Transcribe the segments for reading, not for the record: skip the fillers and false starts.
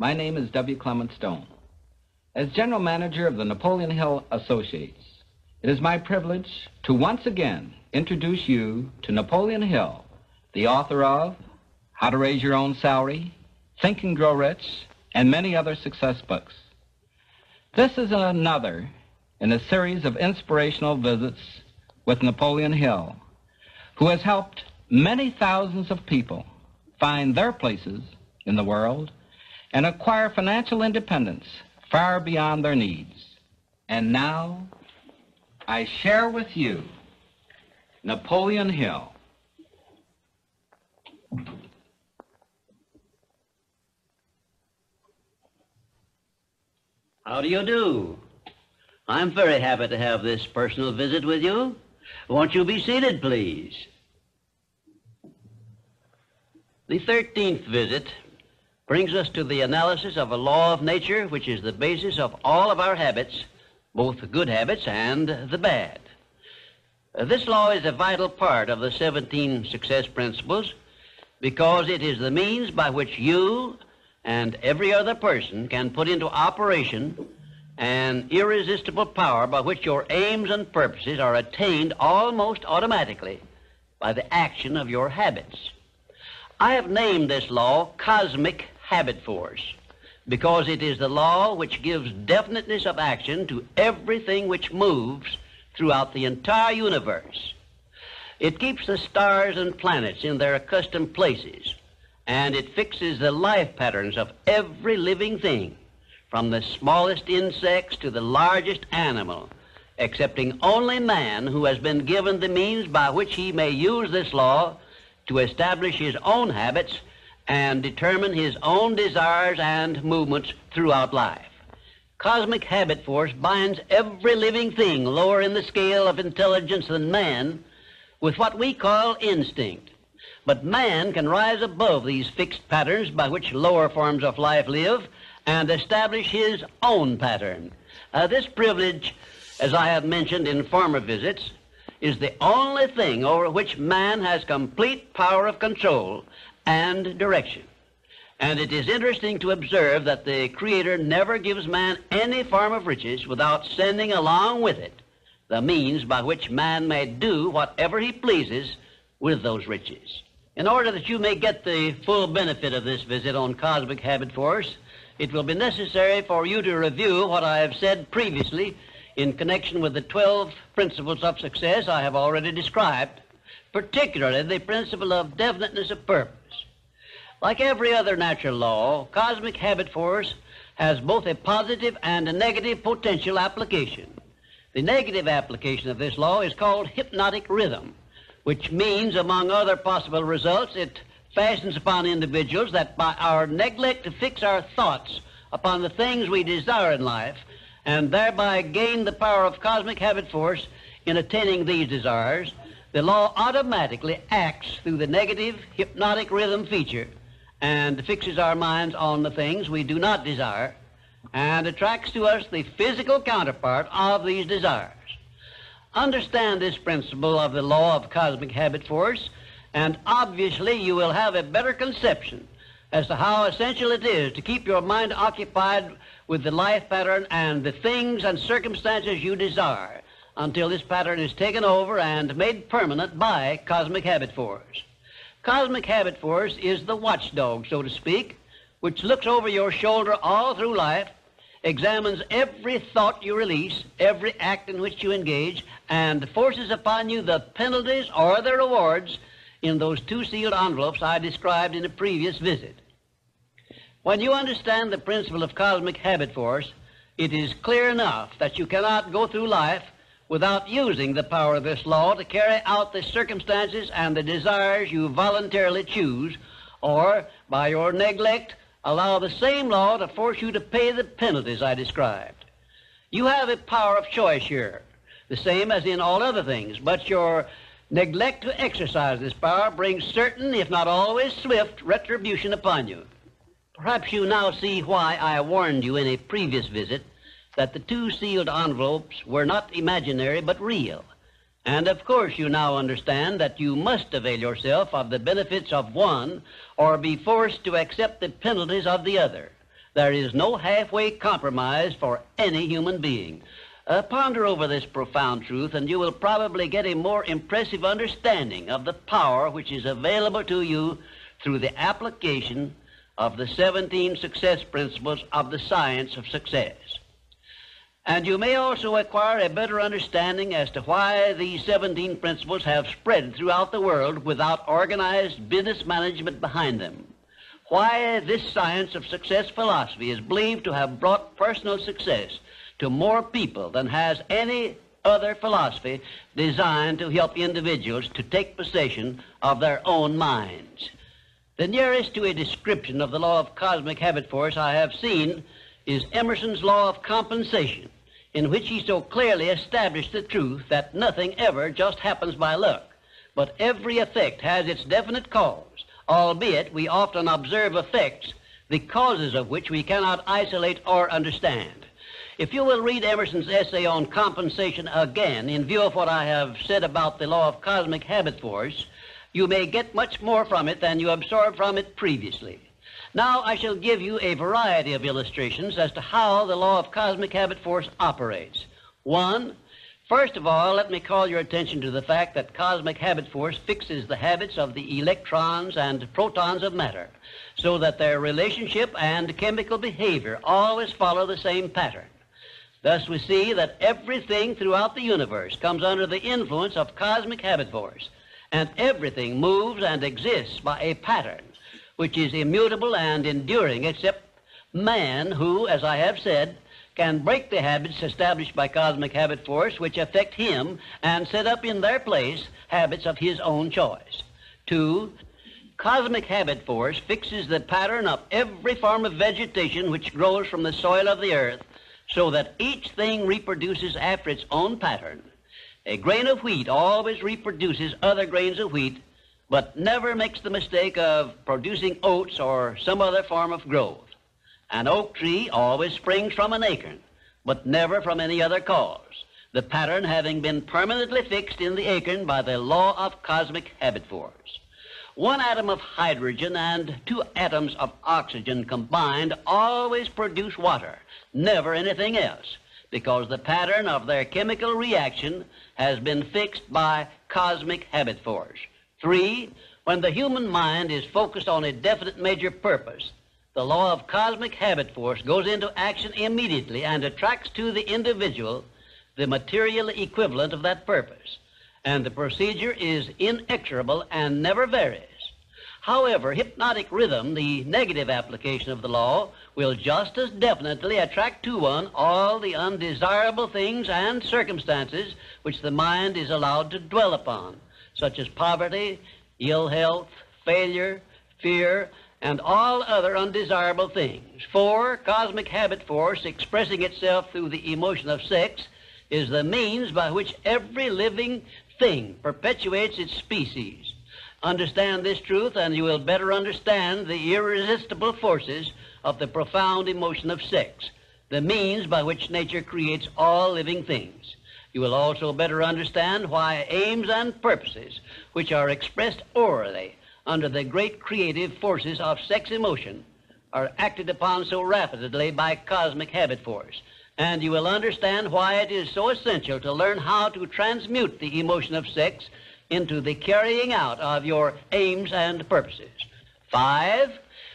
My name is W. Clement Stone. As General Manager of the Napoleon Hill Associates, it is my privilege to once again introduce you to Napoleon Hill, the author of How to Raise Your Own Salary, Think and Grow Rich, and many other success books. This is another in a series of inspirational visits with Napoleon Hill, who has helped many thousands of people find their places in the world and acquire financial independence far beyond their needs. And now, I share with you Napoleon Hill. How do you do? I'm very happy to have this personal visit with you. Won't you be seated, please? The 13th visit brings us to the analysis of a law of nature which is the basis of all of our habits, both the good habits and the bad. This law is a vital part of the 17 success principles because it is the means by which you and every other person can put into operation an irresistible power by which your aims and purposes are attained almost automatically by the action of your habits. I have named this law cosmic habit force because it is the law which gives definiteness of action to everything which moves throughout the entire universe. It keeps the stars and planets in their accustomed places, and it fixes the life patterns of every living thing, from the smallest insects to the largest animal, excepting only man, who has been given the means by which he may use this law to establish his own habits and determine his own desires and movements throughout life. Cosmic habit force binds every living thing lower in the scale of intelligence than man with what we call instinct. But man can rise above these fixed patterns by which lower forms of life live and establish his own pattern. This privilege, as I have mentioned in former visits, is the only thing over which man has complete power of control and direction. And it is interesting to observe that the Creator never gives man any form of riches without sending along with it the means by which man may do whatever he pleases with those riches. In order that you may get the full benefit of this visit on cosmic habit force, it will be necessary for you to review what I have said previously in connection with the 12 principles of success I have already described, particularly the principle of definiteness of purpose. Like every other natural law, cosmic habit force has both a positive and a negative potential application. The negative application of this law is called hypnotic rhythm, which means, among other possible results, it fastens upon individuals that by our neglect to fix our thoughts upon the things we desire in life and thereby gain the power of cosmic habit force in attaining these desires, the law automatically acts through the negative hypnotic rhythm feature and fixes our minds on the things we do not desire and attracts to us the physical counterpart of these desires. Understand this principle of the law of cosmic habit force, and obviously you will have a better conception as to how essential it is to keep your mind occupied with the life pattern and the things and circumstances you desire until this pattern is taken over and made permanent by cosmic habit force. Cosmic habit force is the watchdog, so to speak, which looks over your shoulder all through life, examines every thought you release, every act in which you engage, and forces upon you the penalties or the rewards in those two sealed envelopes I described in a previous visit. When you understand the principle of cosmic habit force, it is clear enough that you cannot go through life without using the power of this law to carry out the circumstances and the desires you voluntarily choose, or, by your neglect, allow the same law to force you to pay the penalties I described. You have a power of choice here, the same as in all other things, but your neglect to exercise this power brings certain, if not always swift, retribution upon you. Perhaps you now see why I warned you in a previous visit that the two sealed envelopes were not imaginary but real. And of course you now understand that you must avail yourself of the benefits of one or be forced to accept the penalties of the other. There is no halfway compromise for any human being. Ponder over this profound truth, and you will probably get a more impressive understanding of the power which is available to you through the application of the 17 success principles of the science of success. And you may also acquire a better understanding as to why these 17 principles have spread throughout the world without organized business management behind them. Why this science of success philosophy is believed to have brought personal success to more people than has any other philosophy designed to help individuals to take possession of their own minds. The nearest to a description of the law of cosmic habit force I have seen is Emerson's law of compensation, in which he so clearly established the truth that nothing ever just happens by luck, but every effect has its definite cause, albeit we often observe effects, the causes of which we cannot isolate or understand. If you will read Emerson's essay on compensation again, in view of what I have said about the law of cosmic habit force, you may get much more from it than you absorbed from it previously. Now I shall give you a variety of illustrations as to how the law of cosmic habit force operates. One, first of all, let me call your attention to the fact that cosmic habit force fixes the habits of the electrons and protons of matter, so that their relationship and chemical behavior always follow the same pattern. Thus we see that everything throughout the universe comes under the influence of cosmic habit force, and everything moves and exists by a pattern which is immutable and enduring, except man who, as I have said, can break the habits established by cosmic habit force which affect him and set up in their place habits of his own choice. Two, cosmic habit force fixes the pattern of every form of vegetation which grows from the soil of the earth, so that each thing reproduces after its own pattern. A grain of wheat always reproduces other grains of wheat, but never makes the mistake of producing oats or some other form of growth. An oak tree always springs from an acorn, but never from any other cause, the pattern having been permanently fixed in the acorn by the law of cosmic habit force. One atom of hydrogen and 2 atoms of oxygen combined always produce water, never anything else, because the pattern of their chemical reaction has been fixed by cosmic habit force. 3, when the human mind is focused on a definite major purpose, the law of cosmic habit force goes into action immediately and attracts to the individual the material equivalent of that purpose, and the procedure is inexorable and never varies. However, hypnotic rhythm, the negative application of the law, will just as definitely attract to one all the undesirable things and circumstances which the mind is allowed to dwell upon, such as poverty, ill health, failure, fear, and all other undesirable things. 4, cosmic habit force, expressing itself through the emotion of sex, is the means by which every living thing perpetuates its species. Understand this truth, and you will better understand the irresistible forces of the profound emotion of sex, the means by which nature creates all living things. You will also better understand why aims and purposes, which are expressed orally under the great creative forces of sex emotion, are acted upon so rapidly by cosmic habit force. And you will understand why it is so essential to learn how to transmute the emotion of sex into the carrying out of your aims and purposes. 5,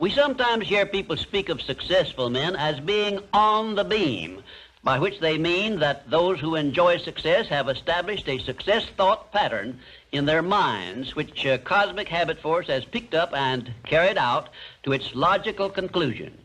we sometimes hear people speak of successful men as being on the beam, by which they mean that those who enjoy success have established a success thought pattern in their minds, which cosmic habit force has picked up and carried out to its logical conclusion.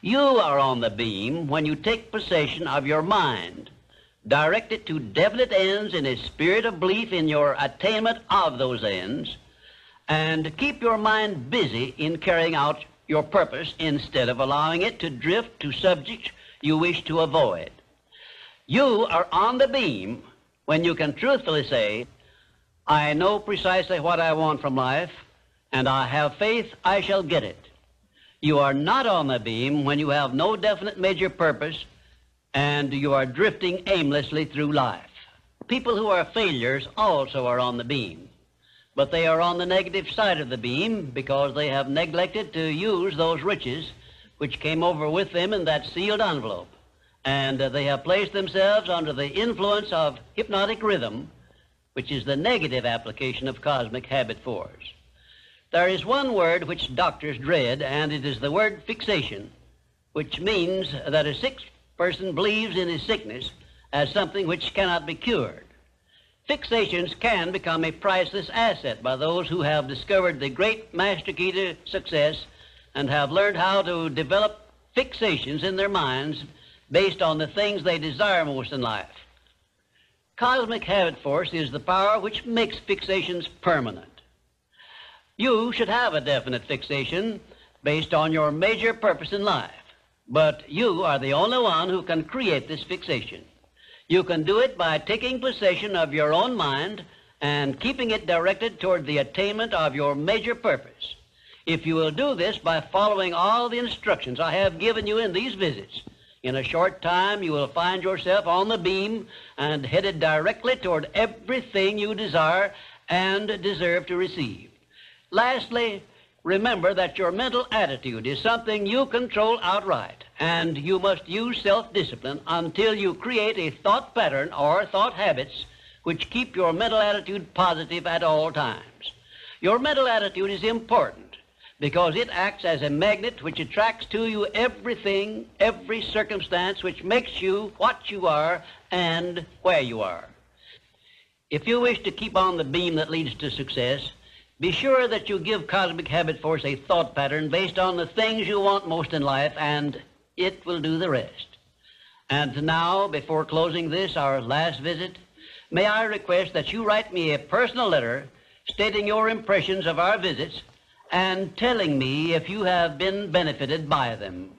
You are on the beam when you take possession of your mind, direct it to definite ends in a spirit of belief in your attainment of those ends, and keep your mind busy in carrying out your purpose instead of allowing it to drift to subjects you wish to avoid. You are on the beam when you can truthfully say, I know precisely what I want from life, and I have faith I shall get it. You are not on the beam when you have no definite major purpose and you are drifting aimlessly through life. People who are failures also are on the beam, but they are on the negative side of the beam because they have neglected to use those riches which came over with them in that sealed envelope, and they have placed themselves under the influence of hypnotic rhythm, which is the negative application of cosmic habit force. There is one word which doctors dread, and it is the word fixation, which means that a sick person believes in his sickness as something which cannot be cured. Fixations can become a priceless asset by those who have discovered the great master key to success and have learned how to develop fixations in their minds based on the things they desire most in life. Cosmic habit force is the power which makes fixations permanent. You should have a definite fixation based on your major purpose in life, but you are the only one who can create this fixation. You can do it by taking possession of your own mind and keeping it directed toward the attainment of your major purpose. If you will do this by following all the instructions I have given you in these visits, in a short time you will find yourself on the beam and headed directly toward everything you desire and deserve to receive. Lastly, remember that your mental attitude is something you control outright, and you must use self-discipline until you create a thought pattern or thought habits which keep your mental attitude positive at all times. Your mental attitude is important because it acts as a magnet which attracts to you everything, every circumstance which makes you what you are and where you are. If you wish to keep on the beam that leads to success, be sure that you give cosmic habit force a thought pattern based on the things you want most in life, and it will do the rest. And now, before closing this, our last visit, may I request that you write me a personal letter stating your impressions of our visits and telling me if you have been benefited by them.